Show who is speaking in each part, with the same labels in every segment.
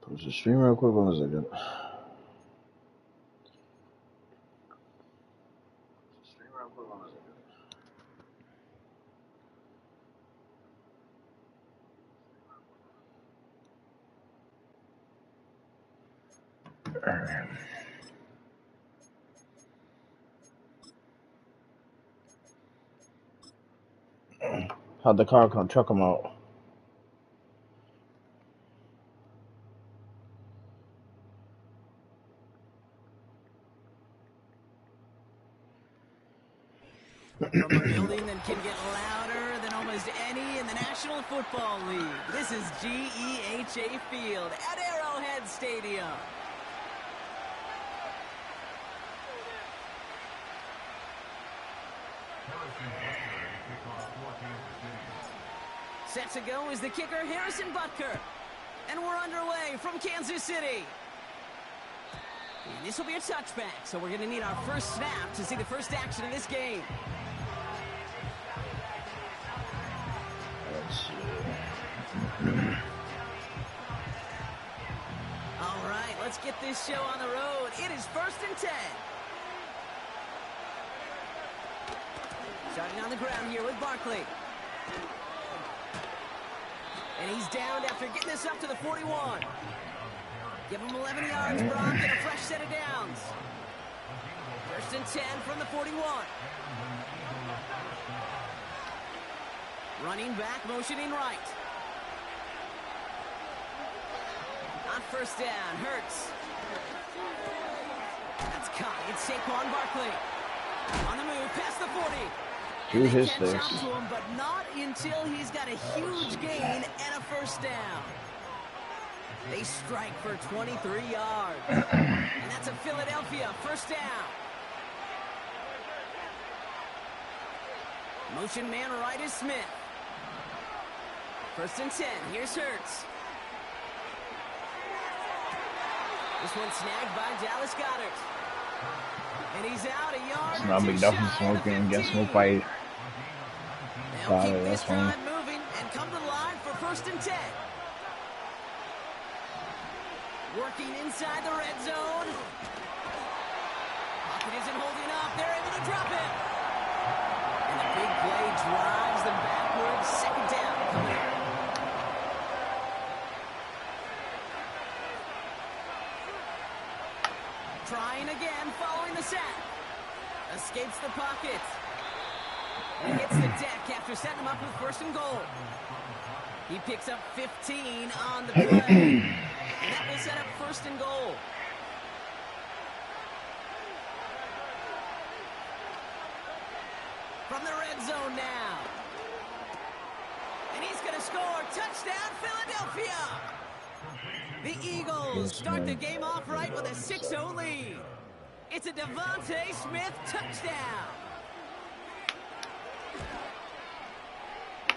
Speaker 1: Close the stream real quick. 1 second. How'd the car come? Truck him out.
Speaker 2: From a building that can get louder than almost any in the National Football League. This is GEHA Field at Arrowhead Stadium. Set to go is the kicker, Harrison Butker. And we're underway from Kansas City. And this will be a touchback, so we're going to need our first snap to see the first action of this game. All right, let's get this show on the road. It is 1st and 10. Starting on the ground here with Barkley. And he's downed after getting this up to the 41. Give him 11 yards, Brock, and a fresh set of downs. 1st and 10 from the 41. Running back, motioning right. On 1st down, Hurts. That's caught. It's Saquon Barkley. On the move, past the 40.
Speaker 1: Do his
Speaker 2: thing. But not until he's got a huge gain and a 1st down. They strike for 23 yards. And that's a Philadelphia 1st down. Motion man right is Smith. 1st and 10. Here's Hurts. This one snagged by Dallas Goedert. And he's out a yard.
Speaker 1: Rob McDuffie smoking. Get smoked by.
Speaker 2: They'll keep this drive moving and come to the line for 1st and 10. Working inside the red zone. Pocket isn't holding up. They're able to drop it. And the big play drives them backwards. 2nd down coming up. Trying again, following the sack. Escapes the pocket. And hits the deck after setting him up with 1st and goal. He picks up 15 on the play. And that will set up 1st and goal. From the red zone now. And he's going to score. Touchdown, Philadelphia. The Eagles start the game off right with a 6-0 lead. It's a Devontae Smith touchdown.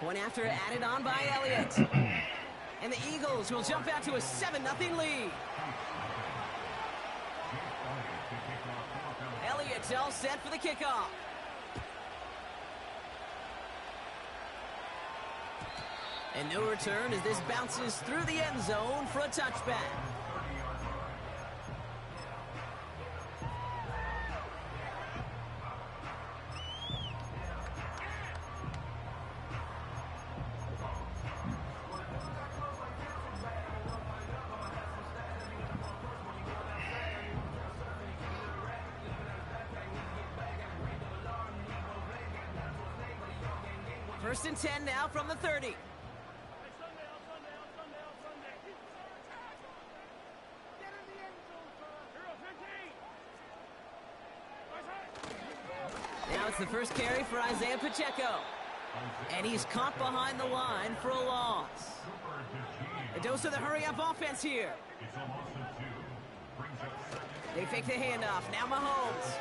Speaker 2: Point after added on by Elliott. And the Eagles will jump out to a 7-0 lead. Elliott's all set for the kickoff. And no return as this bounces through the end zone for a touchback. First and 10 now from the 30. Now it's the first carry for Isaiah Pacheco. And he's caught behind the line for a loss. A dose of the hurry-up offense here. They fake the handoff. Now Mahomes.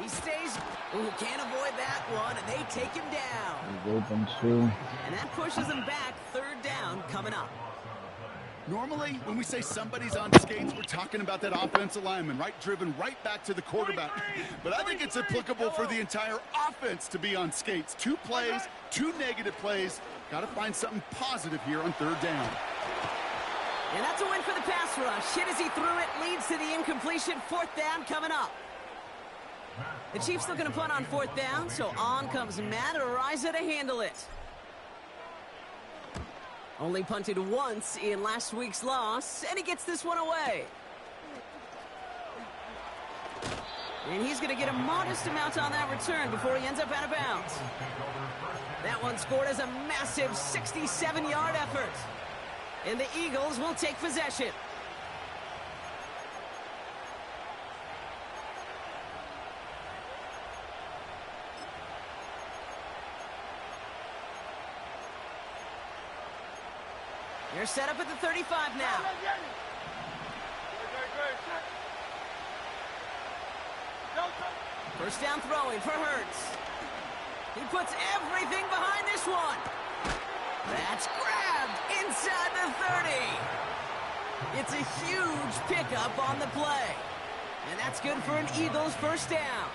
Speaker 2: He stays. Ooh, can't avoid that one, and they take him down.
Speaker 1: He's open too.
Speaker 2: And that pushes him back. 3rd down coming up.
Speaker 3: Normally, when we say somebody's on skates, we're talking about that offensive lineman, right? Driven right back to the quarterback. But I think it's applicable for the entire offense to be on skates. 2 plays, 2 negative plays. Got to find something positive here on 3rd down.
Speaker 2: And that's a win for the pass rush. Hit as he threw it, leads to the incompletion. 4th down coming up. The Chiefs looking to punt on 4th down, so on comes Matt Araiza to handle it. Only punted once in last week's loss, and he gets this one away. And he's going to get a modest amount on that return before he ends up out of bounds. That one scored as a massive 67-yard effort. And the Eagles will take possession. They're set up at the 35 now. First down throwing for Hurts. He puts everything behind this one. That's grabbed inside the 30. It's a huge pickup on the play. And that's good for an Eagles first down.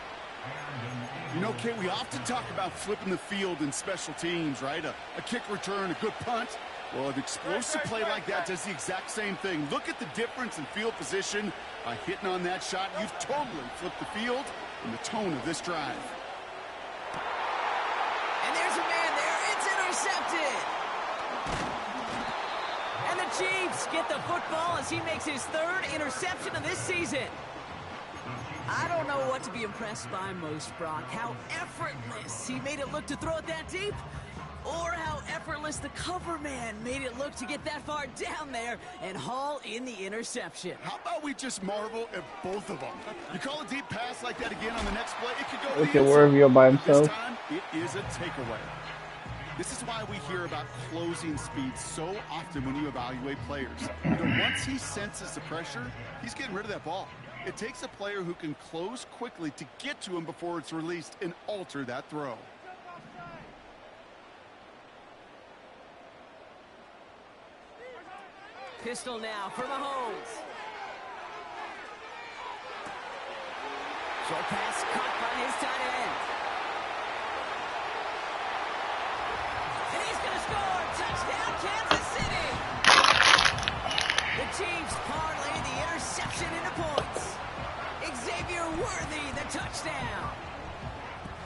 Speaker 3: You know, Kate, we often talk about flipping the field in special teams, right? A kick return, a good punt. Well, an explosive play like that does the exact same thing. Look at the difference in field position by hitting on that shot. You've totally flipped the field and the tone of this drive.
Speaker 2: And there's a man there. It's intercepted. And the Chiefs get the football as he makes his 3rd interception of this season. I don't know what to be impressed by most, Brock. How effortless he made it look to throw it that deep, or how effortless the cover man made it look to get that far down there and haul in the interception.
Speaker 3: How about we just marvel at both of them? You call a deep pass like that again on the next play, it could go
Speaker 1: Look at Warrior by himself.
Speaker 3: This time, it is a takeaway. This is why we hear about closing speed so often when you evaluate players. You know, once he senses the pressure, he's getting rid of that ball. It takes a player who can close quickly to get to him before it's released and alter that throw.
Speaker 2: Pistol now for Mahomes. Short pass caught by his tight end. And he's going to score. Touchdown, Kansas City. The Chiefs parlay the interception into points. Xavier Worthy, the touchdown.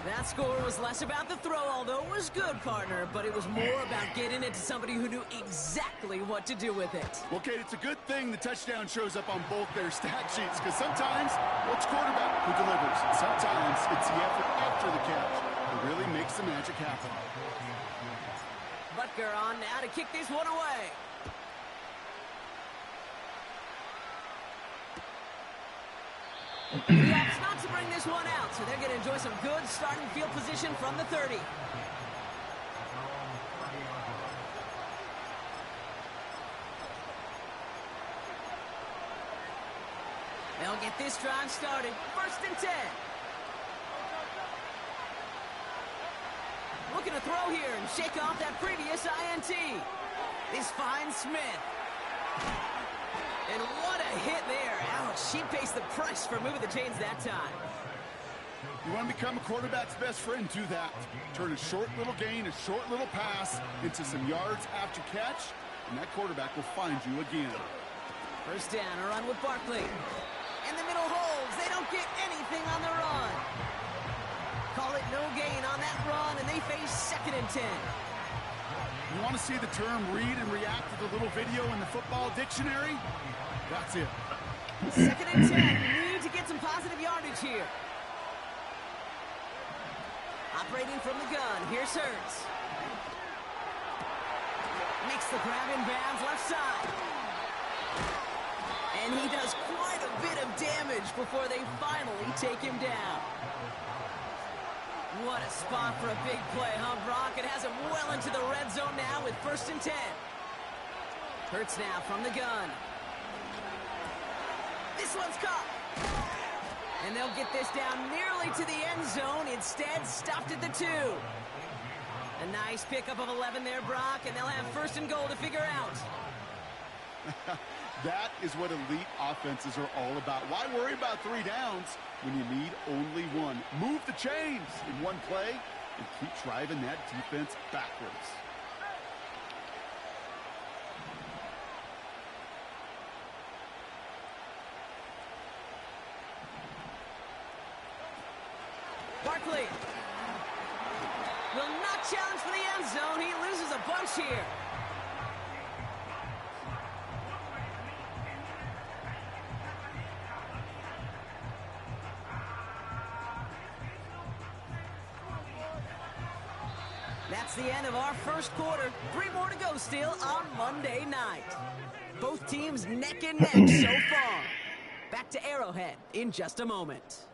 Speaker 2: That score was less about the throw, although it was good, partner, but it was more about getting it to somebody who knew exactly what to do with it.
Speaker 3: Well, Kate, it's a good thing the touchdown shows up on both their stat sheets, because sometimes well, it's quarterback who delivers, and sometimes it's the effort after the catch that really makes the magic happen.
Speaker 2: Butker on now to kick this one away. He opts not to bring this one out, so they're going to enjoy some good starting field position from the 30. They'll get this drive started. 1st and 10. Looking to throw here and shake off that previous INT. This finds Smith. And what a hit there. Ouch, she pays the price for moving the chains that time.
Speaker 3: You want to become a quarterback's best friend, do that. Turn a short little gain, a short little pass into some yards after catch, and that quarterback will find you again.
Speaker 2: First down, a run with Barkley. And the middle holds. They don't get anything on the run. Call it no gain on that run, and they face 2nd and 10.
Speaker 3: You want to see the term read and react to the little video in the football dictionary? That's it.
Speaker 2: 2nd and 10. Need to get some positive yardage here. Operating from the gun. Here's Hurts. Makes the grab in bounds left side. And he does quite a bit of damage before they finally take him down. What a spot for a big play, huh, Brock? It has him well into the red zone now with 1st and 10. Hurts now from the gun. This one's caught. And they'll get this down nearly to the end zone. Instead, stopped at the 2. A nice pickup of 11 there, Brock, and they'll have 1st and goal to figure out.
Speaker 3: That is what elite offenses are all about. Why worry about 3 downs when you need only 1? Move the chains in one play and keep driving that defense backwards.
Speaker 2: challenge for the end zone. He loses a bunch here. That's the end of our first quarter. 3 more to go still on Monday night. Both teams neck and neck so far. Back to Arrowhead in just a moment.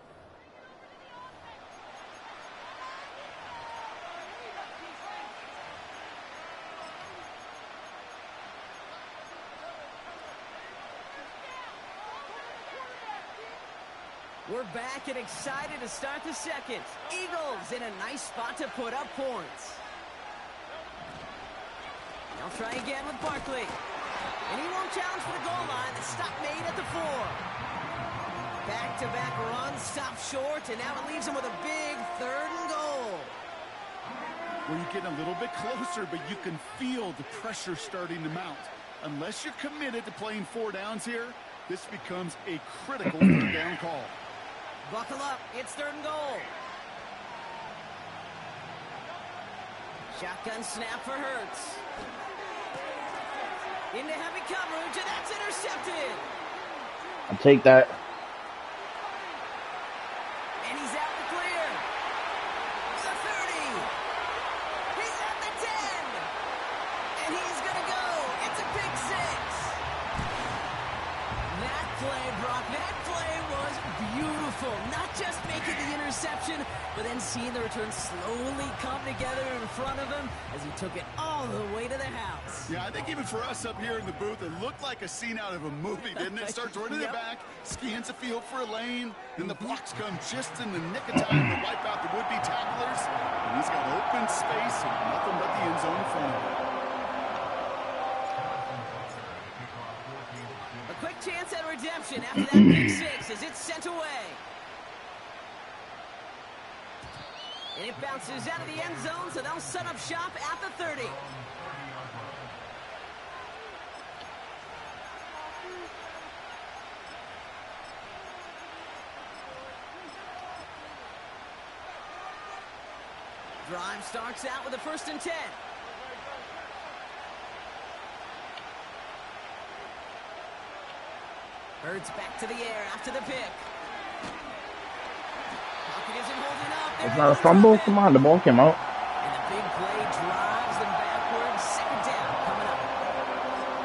Speaker 2: We're back and excited to start the second. Eagles in a nice spot to put up points. They'll try again with Barkley. And he won't challenge for the goal line. The stop made at the 4. Back-to-back runs, stop short, and now it leaves him with a big 3rd and goal.
Speaker 3: Well, you're getting a little bit closer, but you can feel the pressure starting to mount. Unless you're committed to playing 4 downs here, this becomes a critical 3rd down call.
Speaker 2: Buckle up, it's 3rd and goal. Shotgun snap for Hurts. Into heavy coverage, and that's intercepted.
Speaker 1: I'll take that.
Speaker 2: And he's out the clear. The 30. He's at the 10. And he's going to go. It's a big 6. That play, Brock, that play was beautiful. Not just making the interception, but then seeing the return slowly come together in front of him as he took it all the way to the house.
Speaker 3: Yeah, I think even for us up here in the booth, it looked like a scene out of a movie, didn't it? Starts running it back, scans the field for a lane, then the blocks come just in the nick of time to wipe out the would-be tacklers, and he's got open space and nothing but the end zone in front of him.
Speaker 2: A quick chance at redemption after that big 6 as it's sent away. And it bounces out of the end zone, so they'll set up shop at the 30. Drive starts out with a 1st and 10. Hurts back to the air after the pick. Pocket isn't holding up.
Speaker 1: It's not a fumble. Come on, the ball came out.
Speaker 2: And the big play drives them backwards. 2nd down coming up.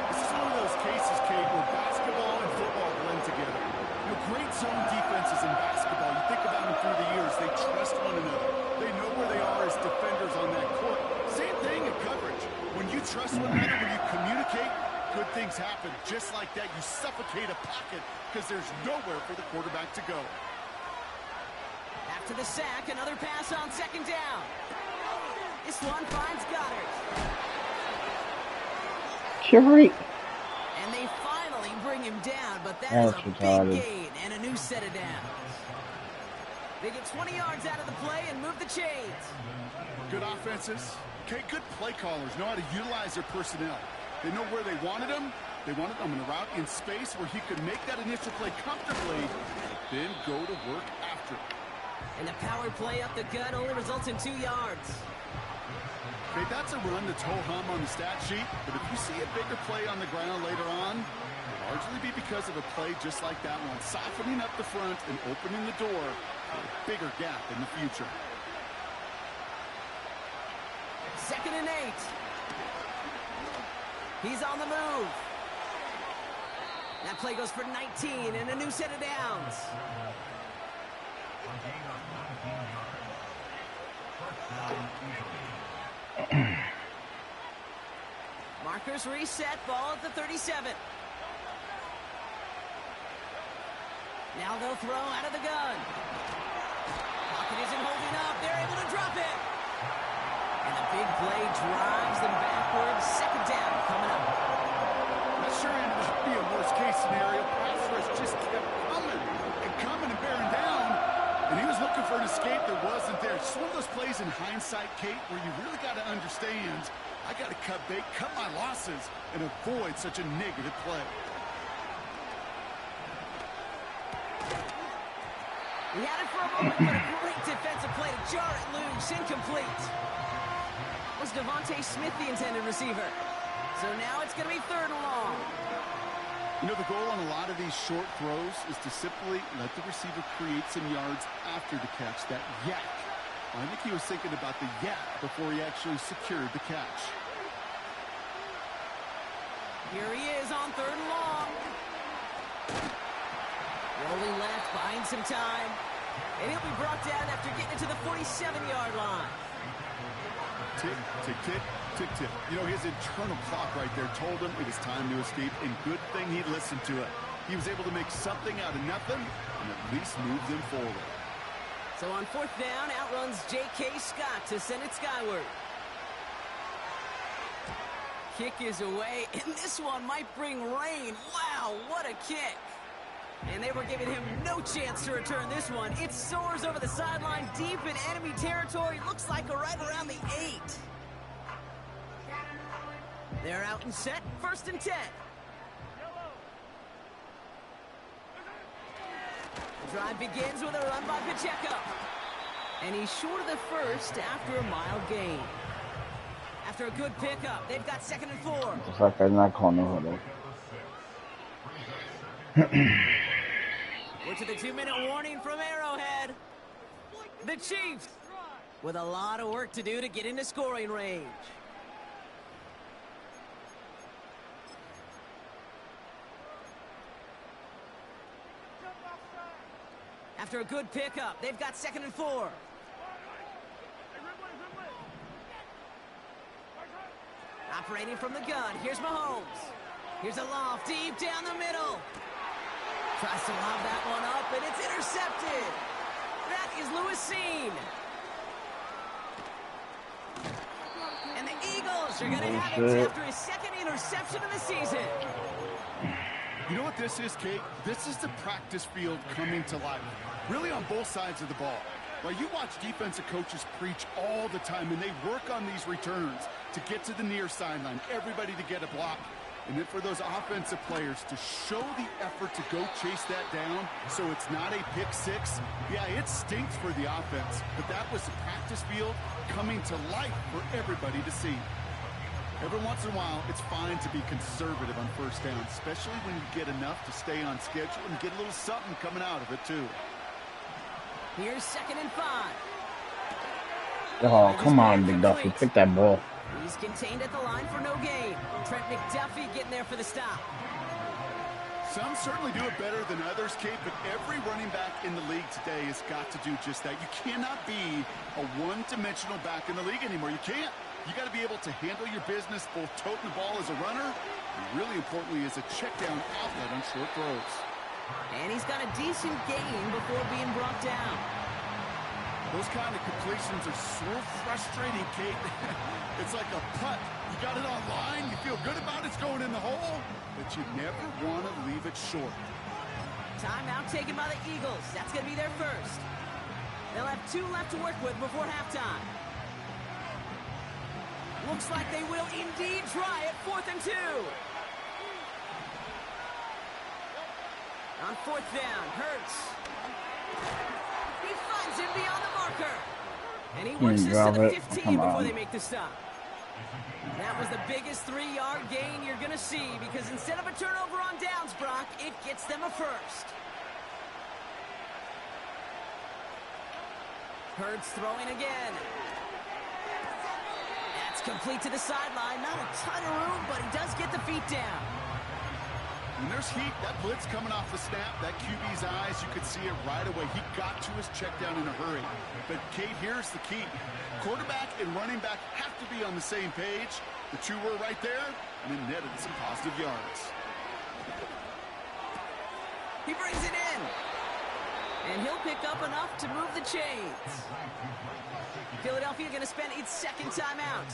Speaker 3: This is one of those cases, Kate, where basketball and football blend together. You know, great zone defenses in basketball. You think about them through the years. They trust one another. They know where they are as defenders on that court. Same thing in coverage. When you trust one another, when you communicate, good things happen. Just like that, you suffocate a pocket because there's nowhere for the quarterback to go.
Speaker 2: After the sack, another pass on 2nd down. This one finds Goddard.
Speaker 1: Curry.
Speaker 2: And they finally bring him down, but that
Speaker 1: That's
Speaker 2: is a
Speaker 1: retarded.
Speaker 2: big gain and a new set of downs. They get 20 yards out of the play and move the chains.
Speaker 3: Good offenses. Okay, good play callers know how to utilize their personnel. They know where they wanted him. They wanted him in a route in space where he could make that initial play comfortably, then go to work after it.
Speaker 2: And the power play up the gut only results in 2 yards.
Speaker 3: Okay, that's a run that's ho-hum on the stat sheet, but if you see a bigger play on the ground later on, it'll largely be because of a play just like that one, softening up the front and opening the door for a bigger gap in the future.
Speaker 2: 2nd and 8. He's on the move. That play goes for 19 and a new set of downs. Markers reset, ball at the 37. Now they'll throw out of the gun. Pocket isn't holding up. They're able to drop it. And the big play drives them backwards. 2nd down coming up.
Speaker 3: Not sure it would be a worst-case scenario. Pass rush just kept coming and bearing down. And he was looking for an escape that wasn't there. Just one of those plays in hindsight, Kate, where you really got to understand, I got to cut bait, cut my losses, and avoid such a negative play.
Speaker 2: He had it for a moment, but a great defensive play to jar it loose. Incomplete. was Devontae Smith, the intended receiver. So now it's going to be 3rd and long.
Speaker 3: You know, the goal on a lot of these short throws is to simply let the receiver create some yards after the catch, that yak. I think he was thinking about the yak before he actually secured the catch.
Speaker 2: Here he is on 3rd and long. Rolling left, buying some time. And he'll be brought down after getting to the 47-yard line.
Speaker 3: Tick, tick, tick, tick, tick. You know, his internal clock right there told him it was time to escape, and good thing he listened to it. He was able to make something out of nothing and at least move them forward.
Speaker 2: So on 4th down, out runs J.K. Scott to send it skyward. Kick is away, and this one might bring rain. Wow, what a kick. And they were giving him no chance to return this one. It soars over the sideline deep in enemy territory. Looks like right around the 8. They're out and set. 1st and 10. Drive begins with a run by Pacheco. And he's short of the 1st after a mild gain. After a good pickup, they've got 2nd and 4.
Speaker 1: Just like I'm not calling over.
Speaker 2: We're to the 2-minute warning from Arrowhead. The Chiefs with a lot of work to do to get into scoring range. After a good pickup, they've got 2nd and 4. Operating from the gun, here's Mahomes. Here's a loft deep down the middle. Tries to lob that one up, and it's intercepted. That is Lewis Cine. And the Eagles are going to have it after his 2nd interception of the season.
Speaker 3: You know what this is, Kate? This is the practice field coming to life. Really on both sides of the ball. Well, you watch defensive coaches preach all the time, and they work on these returns to get to the near sideline, everybody to get a block. And then for those offensive players to show the effort to go chase that down so it's not a pick 6. Yeah, it stinks for the offense, but that was the practice field coming to life for everybody to see. Every once in a while, it's fine to be conservative on 1st down, especially when you get enough to stay on schedule and get a little something coming out of it, too.
Speaker 2: Here's 2nd and 5.
Speaker 1: Oh, come on, McDuffie. Pick that ball.
Speaker 2: He's contained at the line for no gain. Trent McDuffie getting there for the stop.
Speaker 3: Some certainly do it better than others, Kate, but every running back in the league today has got to do just that. You cannot be a one-dimensional back in the league anymore. You can't. You got to be able to handle your business, both toting the ball as a runner, and really importantly as a check-down outlet on short throws.
Speaker 2: And he's got a decent gain before being brought down.
Speaker 3: Those kind of completions are so frustrating, Kate. It's like a putt. You got it on line, you feel good about it's going in the hole, but you never want to leave it short.
Speaker 2: Timeout taken by the Eagles. That's going to be their 1st. They'll have 2 left to work with before halftime. Looks like they will indeed try it. 4th and 2. On 4th down, Hurts. He finds him beyond the marker. And he works this to the 15 before they make the stop. That was the biggest 3-yard gain you're going to see because instead of a turnover on downs, Brock, it gets them a 1st. Hurts throwing again. That's complete to the sideline. Not a ton of room, but he does get the feet down.
Speaker 3: When there's heat, that blitz coming off the snap, that QB's eyes, you could see it right away. He got to his check down in a hurry. But, Kate, here's the key. Quarterback and running back have to be on the same page. The 2 were right there, and it netted some positive yards.
Speaker 2: He brings it in. And he'll pick up enough to move the chains. Philadelphia going to spend its 2nd timeout.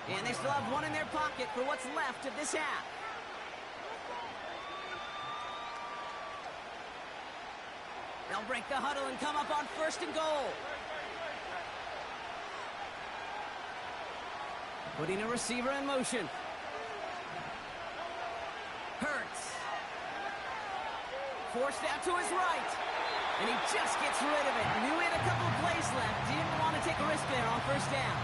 Speaker 2: And they still have 1 in their pocket for what's left of this half. They'll break the huddle and come up on 1st and goal. Putting a receiver in motion. Hurts. Forced out to his right. And he just gets rid of it. Knew he had a couple of plays left. Didn't want to take a risk there on 1st down.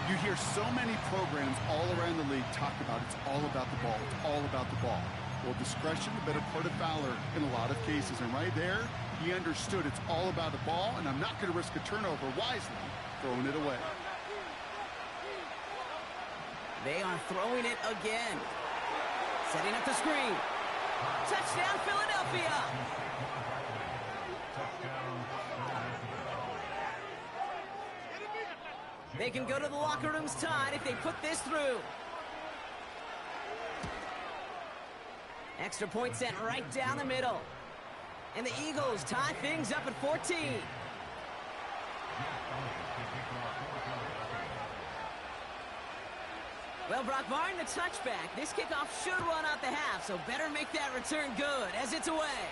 Speaker 3: You hear so many programs all around the league talk about it's all about the ball. It's all about the ball. Well, discretion, the better part of valor in a lot of cases. And right there, he understood it's all about the ball, and I'm not going to risk a turnover wisely, throwing it away.
Speaker 2: They are throwing it again. Setting up the screen. Touchdown, Philadelphia. They can go to the locker rooms tied if they put this through. Extra point sent right down the middle. And the Eagles tie things up at 14. Well, Brock, barring the touchback, this kickoff should run out the half, so better make that return good as it's away.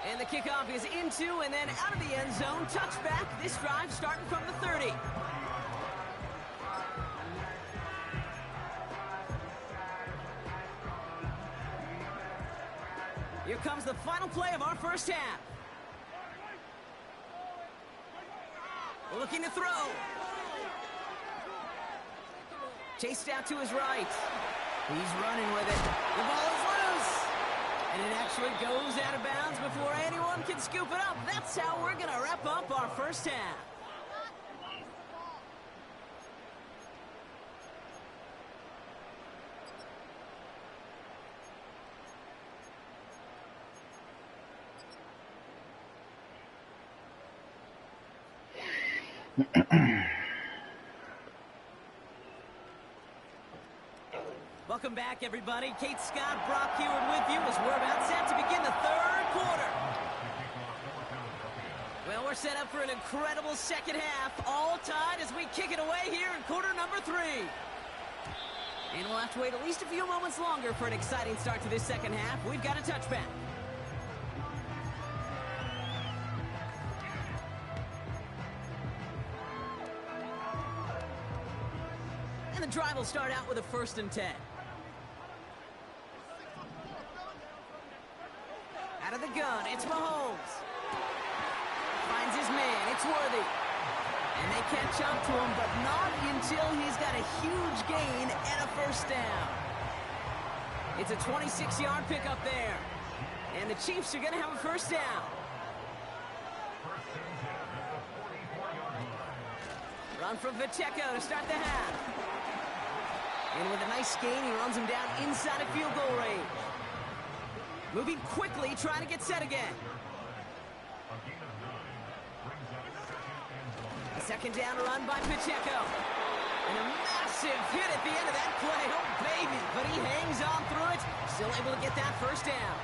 Speaker 2: And the kickoff is into and then out of the end zone. Touchback, this drive starting from the 30. Here comes the final play of our first half. Looking to throw. Chased out to his right. He's running with it. The ball is loose. And it actually goes out of bounds before anyone can scoop it up. That's how we're going to wrap up our first half. Welcome back, everybody. Kate Scott, Brock Huard with you as we're about set to begin the third quarter. Well, we're set up for an incredible second half, all tied as we kick it away here in quarter number 3. And we'll have to wait at least a few moments longer for an exciting start to this second half. We've got a touchback. And the drive will start out with a 1st and 10. Out of the gun, it's Mahomes. Finds his man, it's Worthy. And they catch up to him, but not until he's got a huge gain and a 1st down. It's a 26-yard pickup there. And the Chiefs are going to have a 1st down. Run from Pacheco to start the half. And with a nice gain, he runs him down inside of field goal range. Moving quickly, trying to get set again. A 2nd down run by Pacheco. And a massive hit at the end of that play. Oh, baby. But he hangs on through it. Still able to get that 1st down.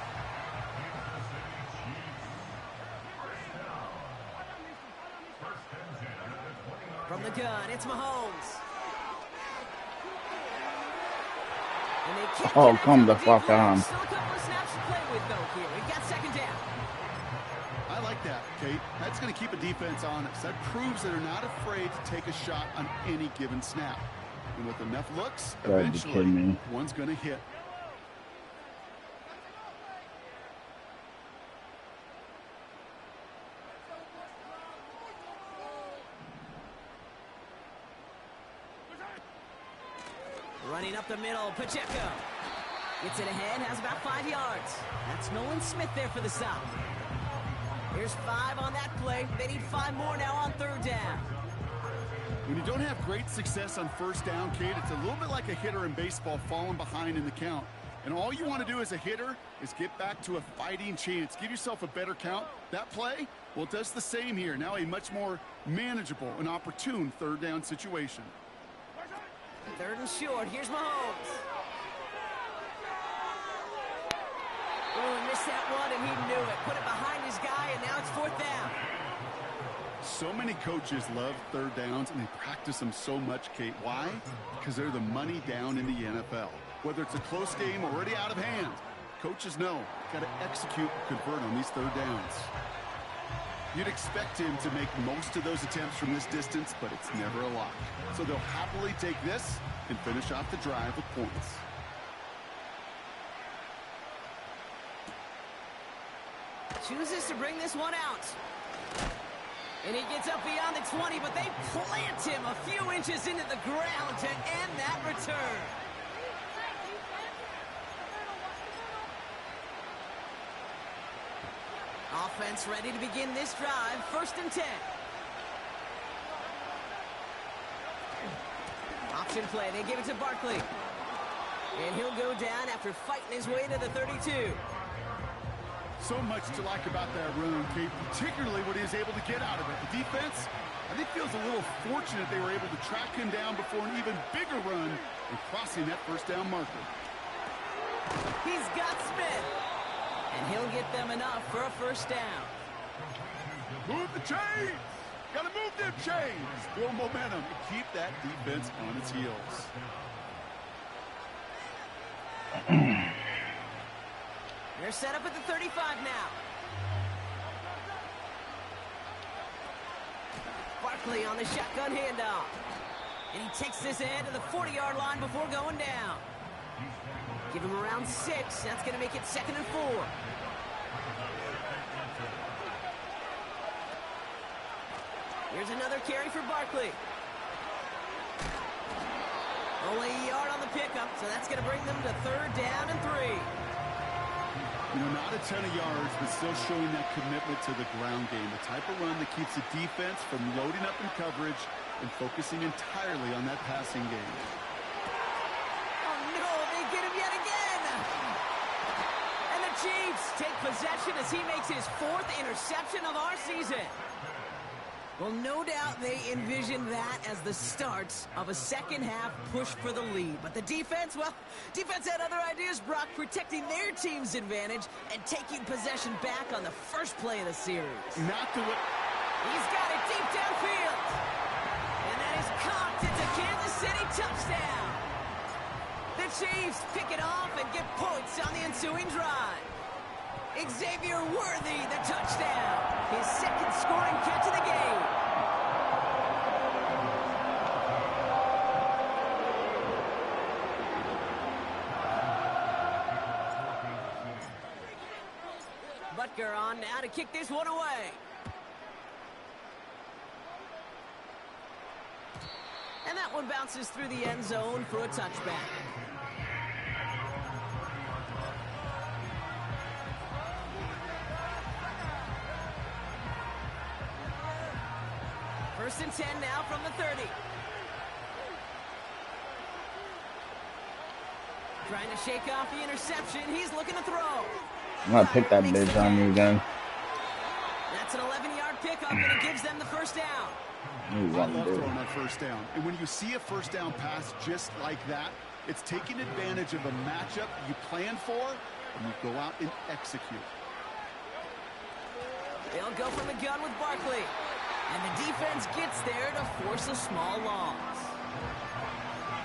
Speaker 2: From the gun, it's Mahomes. And they kick
Speaker 1: Oh, come the fuck on.
Speaker 2: Still a couple of snaps to play with, though, here. We've got 2nd down.
Speaker 3: I like that, Kate. That's going to keep a defense honest. That proves that they're not afraid to take a shot on any given snap. And with enough looks, eventually, one's going to hit.
Speaker 2: Running up the middle, Pacheco. Gets it ahead, has about 5 yards. That's Nolan Smith there for the stop. Here's 5 on that play. They need 5 more now on 3rd down.
Speaker 3: When you don't have great success on 1st down, Kate, it's a little bit like a hitter in baseball falling behind in the count. And all you want to do as a hitter is get back to a fighting chance. Give yourself a better count. That play, well, it does the same here. Now a much more manageable and opportune 3rd down situation.
Speaker 2: 3rd and short. Here's Mahomes. Oh, missed that one, and he knew it. Put it behind his guy, and now it's 4th down.
Speaker 3: So many coaches love 3rd downs, and they practice them so much, Kate. Why? Because they're the money down in the NFL. Whether it's a close game already out of hand, coaches know, got to execute, convert on these 3rd downs. You'd expect him to make most of those attempts from this distance, but it's never a lock. So they'll happily take this and finish off the drive with points. Chooses
Speaker 2: to bring this one out. And he gets up beyond the 20, but they plant him a few inches into the ground to end that return. Offense ready to begin this drive. 1st and 10. Option play. They give it to Barkley. And he'll go down after fighting his way to the 32.
Speaker 3: So much to like about that run, Kate, particularly what he was able to get out of it. The defense, I think, feels a little fortunate they were able to track him down before an even bigger run and crossing that 1st down marker.
Speaker 2: He's got Smith. And he'll get them enough for a 1st down.
Speaker 3: Move the chains! Gotta move them chains! Build momentum and keep that defense on its heels.
Speaker 2: They're set up at the 35 now. Barkley on the shotgun handoff. And he takes this ahead to the 40-yard line before going down. Give him around 6. That's going to make it 2nd and 4. Here's another carry for Barkley. Only a yard on the pickup, so that's going to bring them to 3rd down and 3.
Speaker 3: You know, not a ton of yards, but still showing that commitment to the ground game. The type of run that keeps the defense from loading up in coverage and focusing entirely on that passing game.
Speaker 2: Oh, no, they get him yet again. And the Chiefs take possession as he makes his 4th interception of our season. Well, no doubt they envisioned that as the start of a second-half push for the lead. But the defense, well, defense had other ideas, Brock, protecting their team's advantage and taking possession back on the first play of the series.
Speaker 3: Not the way.
Speaker 2: He's got it deep downfield. And that is caught. It's a Kansas City touchdown. The Chiefs pick it off and get points on the ensuing drive. Xavier Worthy, the touchdown. His 2nd scoring catch of the game. Butker on now to kick this one away. And that one bounces through the end zone for a touchback. First and 10 now from the 30. Trying to shake off the interception. He's looking to throw.
Speaker 1: I'm gonna pick that bitch on you again.
Speaker 2: That's an 11-yard pickup, and it gives them the 1st down.
Speaker 3: I love throwing that 1st down. And when you see a 1st down pass just like that, it's taking advantage of a matchup you plan for, and you go out and execute.
Speaker 2: They'll go from the gun with Barkley. And the defense gets there to force a small loss.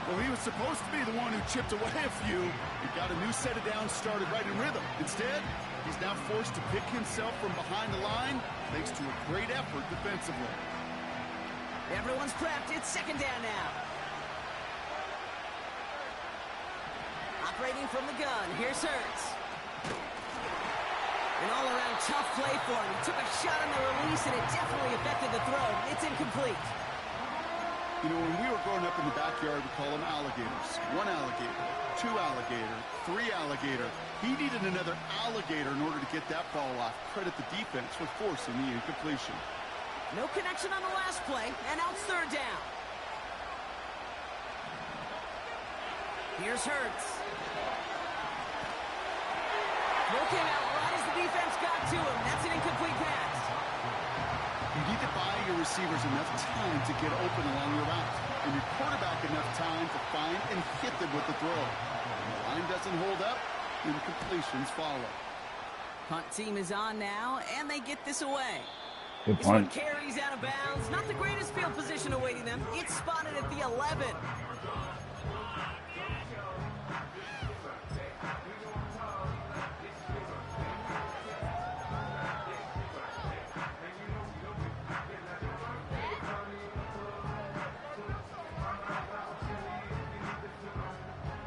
Speaker 3: Well, he was supposed to be the one who chipped away a few. He got a new set of downs started right in rhythm. Instead, he's now forced to pick himself from behind the line thanks to a great effort defensively.
Speaker 2: Everyone's prepped. It's 2nd down now. Operating from the gun. Here's Hurts. An all-around tough play for him. He took a shot on the release, and it definitely affected the throw. It's incomplete.
Speaker 3: You know, when we were growing up in the backyard, we call them alligators. 1 alligator, 2 alligator, 3 alligator. He needed another alligator in order to get that ball off. Credit the defense for forcing the incompletion.
Speaker 2: No connection on the last play, and now it's 3rd down. Here's Hurts. Throw came out right as the defense got to him. That's an incomplete pass.
Speaker 3: You need to buy your receivers enough time to get open along your route, and your quarterback enough time to find and hit them with the throw. When the line doesn't hold up, incompletions follow.
Speaker 2: Punt team is on now, and they get this away.
Speaker 1: Good
Speaker 2: This one
Speaker 1: punt.
Speaker 2: carries out of bounds. Not the greatest field position awaiting them. It's spotted at the 11.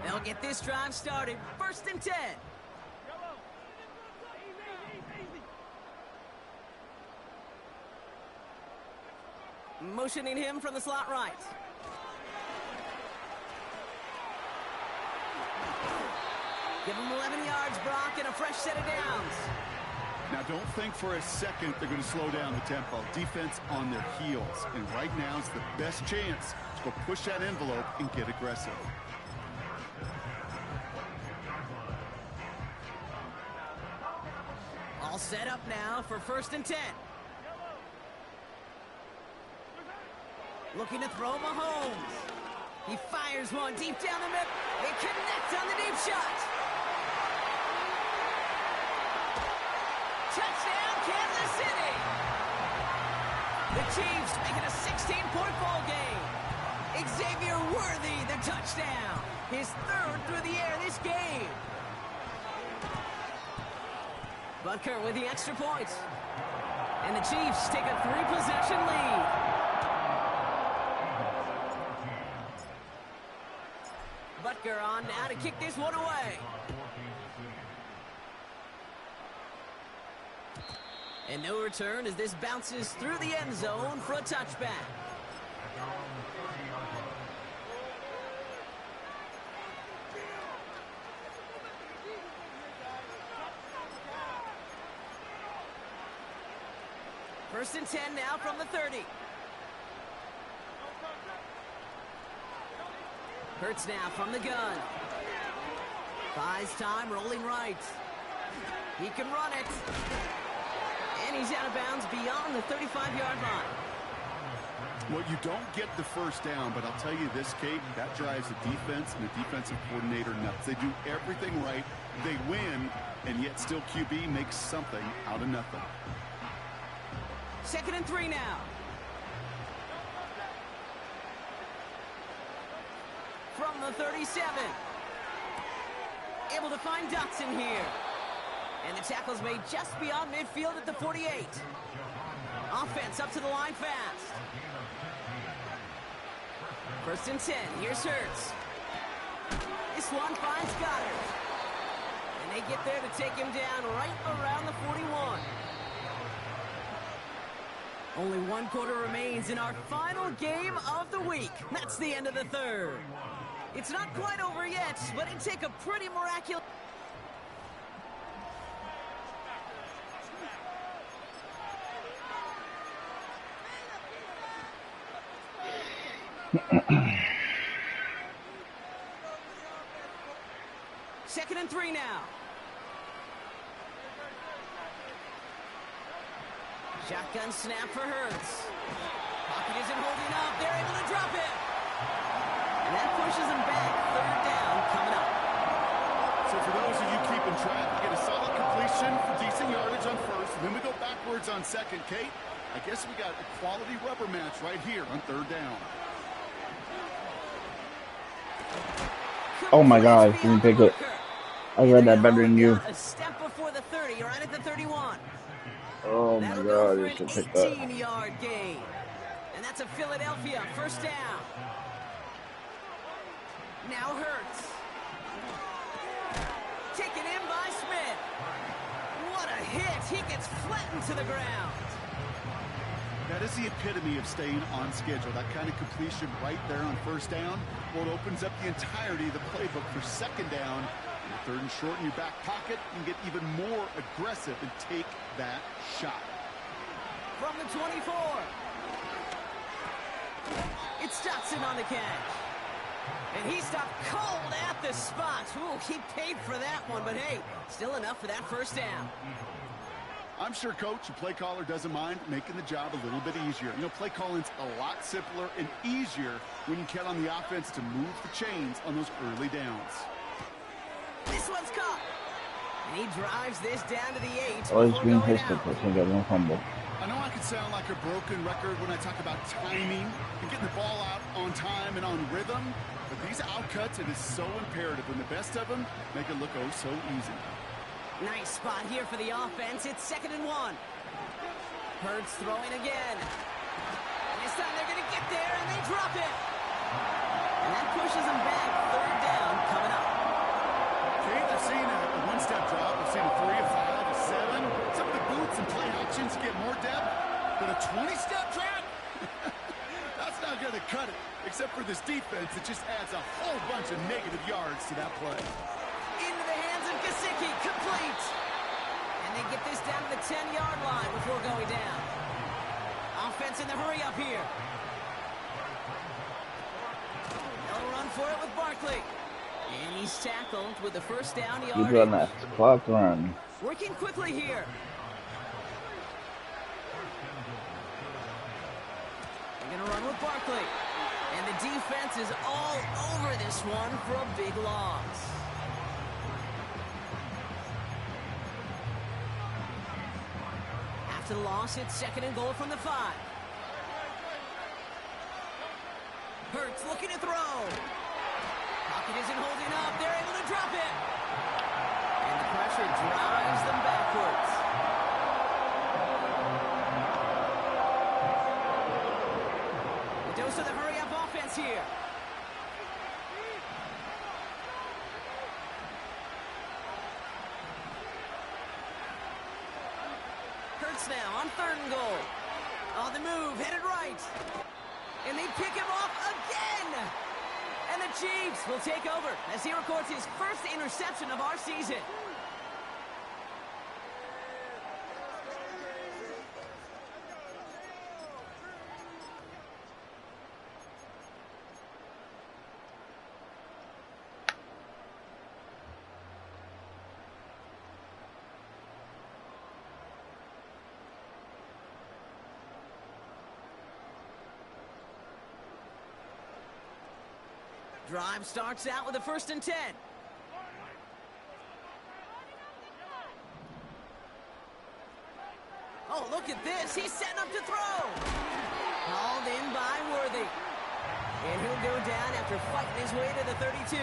Speaker 2: They'll get this drive started. 1st and 10. motioning him from the slot right. Give him 11 yards, Brock, and a fresh set of downs.
Speaker 3: Now, don't think for a second they're going to slow down the tempo. Defense on their heels. And right now is the best chance to go push that envelope and get aggressive.
Speaker 2: All set up now for 1st and 10. Looking to throw Mahomes. He fires one deep down the middle. They connect on the deep shot. Touchdown, Kansas City. The Chiefs make it a 16-point ball game. Xavier Worthy, the touchdown. His 3rd through the air this game. Butker with the extra point. And the Chiefs take a 3-possession lead. Butker on now to kick this one away. And no return as this bounces through the end zone for a touchback. First and 10 now from the 30. Hurts now from the gun. Buys time, rolling right. He can run it. And he's out of bounds beyond the 35-yard line.
Speaker 3: Well, you don't get the first down, but I'll tell you this, Kate, that drives the defense and the defensive coordinator nuts. They do everything right. They win, and yet still QB makes something out of nothing.
Speaker 2: 2nd and 3 now. From the 37. Able to find Dotson here. And the tackle's made just beyond midfield at the 48. Offense up to the line fast. 1st and 10. Here's Hurts. This one finds Goddard. And they get there to take him down right around the 41. Only 1 quarter remains in our final game of the week. That's the end of the 3rd. It's not quite over yet, but it'd take a pretty miraculous... Second and 3 now. Shotgun snap for Hurts. Pocket isn't holding up. They're able to drop it. And that pushes them back. 3rd down coming up.
Speaker 3: So for those of you keeping track, we get a solid completion for decent yardage on 1st. And then we go backwards on 2nd. Kate, I guess we got a quality rubber match right here on 3rd down.
Speaker 1: Oh my God, I didn't pick it. I read that better than you.
Speaker 2: A step before the 30, right at the 31.
Speaker 1: Oh my God, I should pick that.
Speaker 2: 18-yard gain. And that's a Philadelphia 1st down. Now Hurts. Taken in by Smith. What a hit. He gets flattened to the ground.
Speaker 3: That is the epitome of staying on schedule. That kind of completion right there on 1st down. Well, it opens up the entirety of the playbook for 2nd down. 3rd and short in your back pocket, and get even more aggressive and take that shot.
Speaker 2: From the 24. It's Dotson on the catch. And he stopped cold at the spot. Ooh, he paid for that one, but hey, still enough for that 1st down.
Speaker 3: I'm sure, Coach, the play caller doesn't mind making the job a little bit easier. You know, play calling's a lot simpler and easier when you count on the offense to move the chains on those early downs.
Speaker 2: This one's caught. And he drives this down to the 8.
Speaker 1: Always being pissed at this and get one fumble.
Speaker 3: I know I can sound like a broken record when I talk about timing and getting the ball out on time and on rhythm, but these outcuts, it is so imperative, and the best of them make it look oh so easy.
Speaker 2: Nice spot here for the offense. It's 2nd and 1. Hurts throwing again. And this time they're going to get there, and they drop it. And that pushes them back. 3rd down coming up.
Speaker 3: Kate, I've seen a one-step drop. I've seen a 3, a 5, a 7. Some of the boots and play actions get more depth, but a 20-step drop? except for this defense, it just adds a whole bunch of negative yards to that play.
Speaker 2: Into the hands of Gesicki, complete. And they get this down to the 10-yard line before going down. Offense in the hurry up here. They'll run for it with Barkley. And he's tackled with the first down
Speaker 1: Keep
Speaker 2: yardage.
Speaker 1: on that clock run.
Speaker 2: Working quickly here. They're going to run with Barkley. And the defense is all over this one for a big loss. After the loss, it's 2nd and goal from the 5. Hurts looking to throw. Pocket isn't holding up. They're able to drop it. And the pressure drives them backwards. A dose of the hurry-up offense here. Hurts now on 3rd and goal. On the move, headed right. And they pick him off again. And the Chiefs will take over as he records his first interception of our season. Drive starts out with a 1st and 10. Oh, look at this. He's setting up to throw. Hauled in by Worthy. And he'll go down after fighting his way to the 32.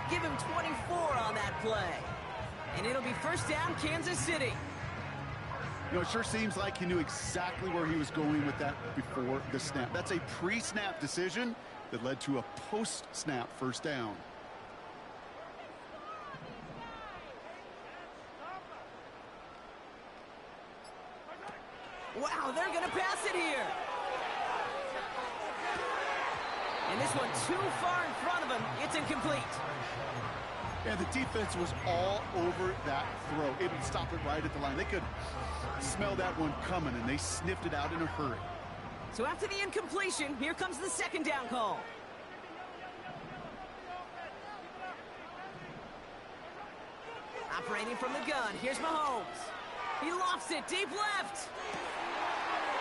Speaker 2: Give him 24 on that play. And it'll be 1st down, Kansas City.
Speaker 3: You know, it sure seems like he knew exactly where he was going with that before the snap. That's a pre-snap decision that led to a post-snap 1st down.
Speaker 2: Wow, they're going to pass it here. And this one too far in front of him. It's incomplete.
Speaker 3: And the defense was all over that throw. Able to stop it right at the line. They could smell that one coming, and they sniffed it out in a hurry.
Speaker 2: So after the incompletion, here comes the 2nd down call. Operating from the gun, here's Mahomes. He lofts it deep left.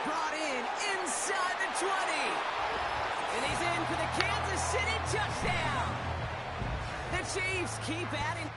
Speaker 2: Brought in inside the 20. And he's in for the Kansas City touchdown. The Chiefs keep adding.